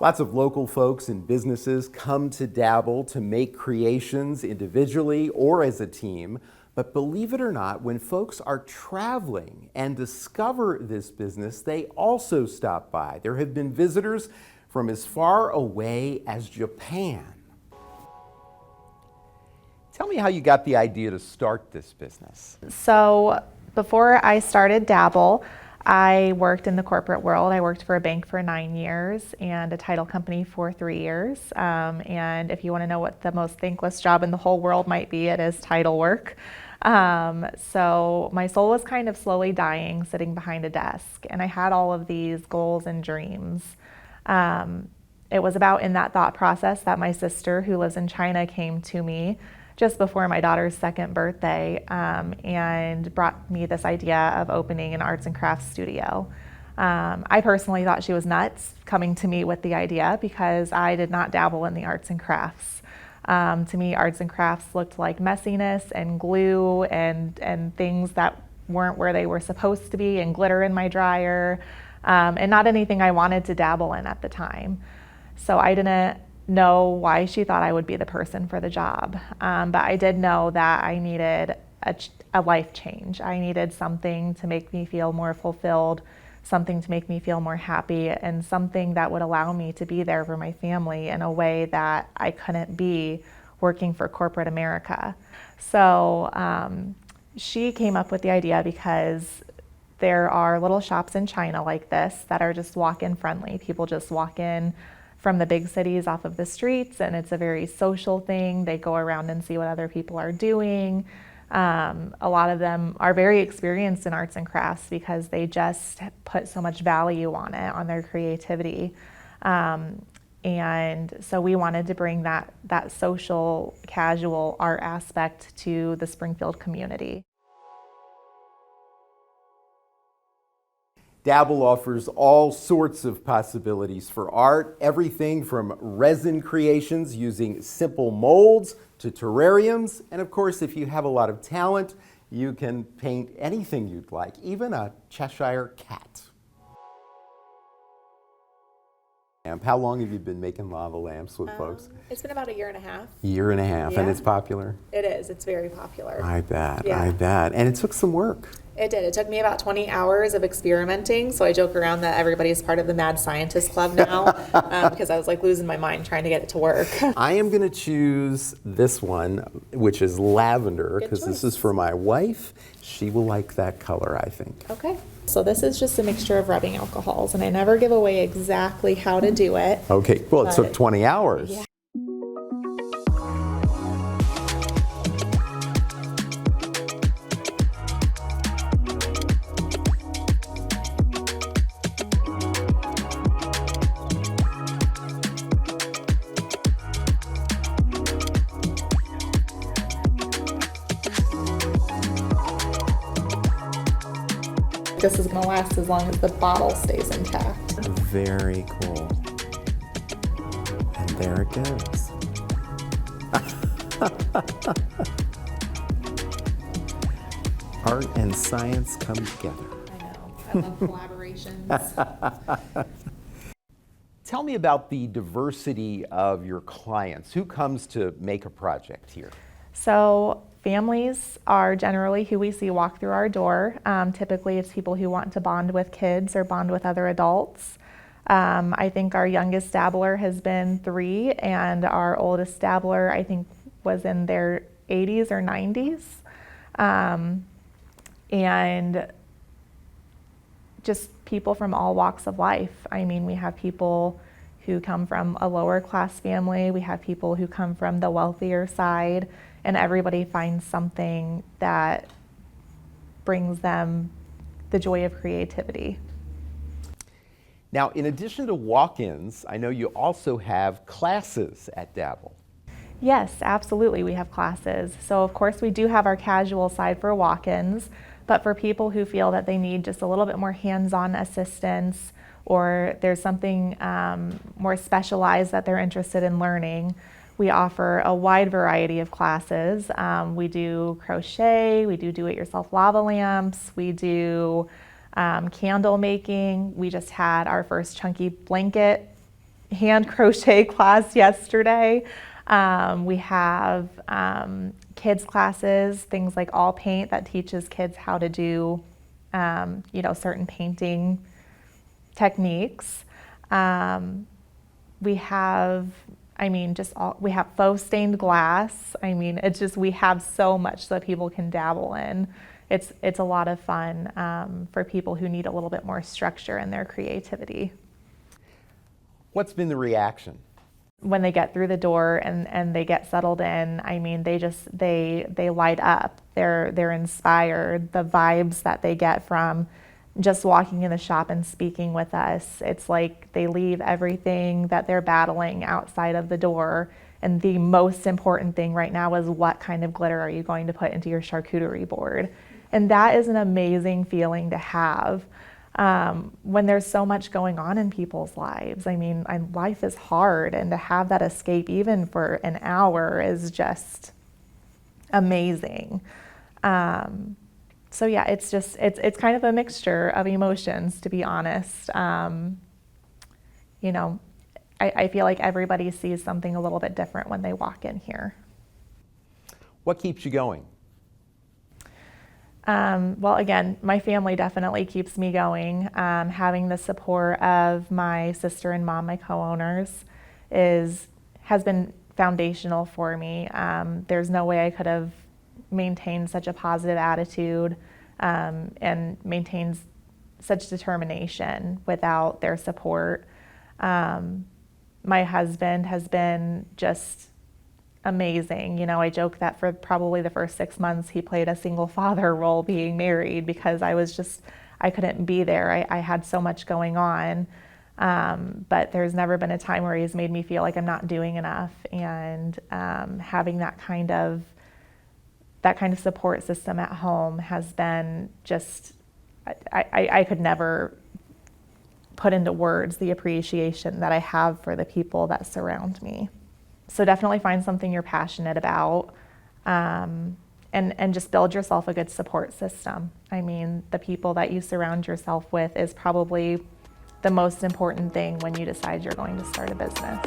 Lots of local folks and businesses come to Dabble to make creations individually or as a team. But believe it or not, when folks are traveling and discover this business, they also stop by. There have been visitors from as far away as Japan. Tell me how you got the idea to start this business. So before I started Dabble, I worked in the corporate world. I worked for a bank for 9 years and a title company for 3 years. And if you want to know what the most thankless job in the whole world might be, it is title work. So my soul was kind of slowly dying sitting behind a desk, and I had all of these goals and dreams. It was about in that thought process that my sister, who lives in China, came to me just before my daughter's 2nd birthday and brought me this idea of opening an arts and crafts studio. I personally thought she was nuts coming to me with the idea because I did not dabble in the arts and crafts. To me, arts and crafts looked like messiness and glue and things that weren't where they were supposed to be, and glitter in my dryer, and not anything I wanted to dabble in at the time. So I didn't know why she thought I would be the person for the job. But I did know that I needed a life change. I needed something to make me feel more fulfilled, something to make me feel more happy, and something that would allow me to be there for my family in a way that I couldn't be working for corporate America. So she came up with the idea because there are little shops in China like this that are just walk-in friendly. People just walk in from the big cities off of the streets, and it's a very social thing. They go around and see what other people are doing. A lot of them are very experienced in arts and crafts because they just put so much value on it, on their creativity. And so we wanted to bring that social, casual art aspect to the Springfield community. Dabble offers all sorts of possibilities for art, everything from resin creations using simple molds to terrariums, and of course, if you have a lot of talent, you can paint anything you'd like, even a Cheshire cat. How long have you been making lava lamps with folks? It's been about a year and a half. Year and a half, Yeah. And it's popular? It is. It's very popular. I bet, Yeah. I bet. And it took some work. It did. It took me about 20 hours of experimenting. So I joke around that everybody's part of the Mad Scientist Club now because I was like losing my mind trying to get it to work. I am going to choose this one, which is lavender, because this is for my wife. She will like that color, I think. Okay. So this is just a mixture of rubbing alcohols, and I never give away exactly how to do it. Okay. Well, it took 20 hours. Yeah. This is going to last as long as the bottle stays intact. Very cool. And there it goes. Art and science come together. I know. I love collaborations. Tell me about the diversity of your clients. Who comes to make a project here? So families are generally who we see walk through our door. Typically it's people who want to bond with kids or bond with other adults. I think our youngest dabbler has been 3, and our oldest dabbler I think was in their 80s or 90s. And just people from all walks of life. I mean, we have people who come from a lower class family, we have people who come from the wealthier side, and everybody finds something that brings them the joy of creativity. Now, in addition to walk-ins, I know you also have classes at Dabble. Yes, absolutely, we have classes. So of course we do have our casual side for walk-ins, but for people who feel that they need just a little bit more hands-on assistance, or there's something more specialized that they're interested in learning, we offer a wide variety of classes. We do crochet, we do do-it-yourself lava lamps, we do candle making. We just had our first chunky blanket hand crochet class yesterday. We have kids classes, things like all paint that teaches kids how to do, certain painting techniques. We have, we have faux stained glass. We have so much that people can dabble in. It's a lot of fun for people who need a little bit more structure in their creativity. What's been the reaction? When they get through the door and they get settled in, they light up. They're inspired. The vibes that they get from just walking in the shop and speaking with us, it's like they leave everything that they're battling outside of the door. And the most important thing right now is, what kind of glitter are you going to put into your charcuterie board? And that is an amazing feeling to have when there's so much going on in people's lives. Life is hard, and to have that escape even for an hour is just amazing. So yeah, it's kind of a mixture of emotions, to be honest. I feel like everybody sees something a little bit different when they walk in here. What keeps you going? Well, again, my family definitely keeps me going. Having the support of my sister and mom, my co-owners, has been foundational for me. There's no way I could have maintained such a positive attitude and maintained such determination without their support. My husband has been just amazing. I joke that for probably the first 6 months, he played a single father role being married, because I couldn't be there. I had so much going on. But there's never been a time where he's made me feel like I'm not doing enough. And having that kind of support system at home has been just, I could never put into words the appreciation that I have for the people that surround me. So definitely find something you're passionate about, and just build yourself a good support system. The people that you surround yourself with is probably the most important thing when you decide you're going to start a business.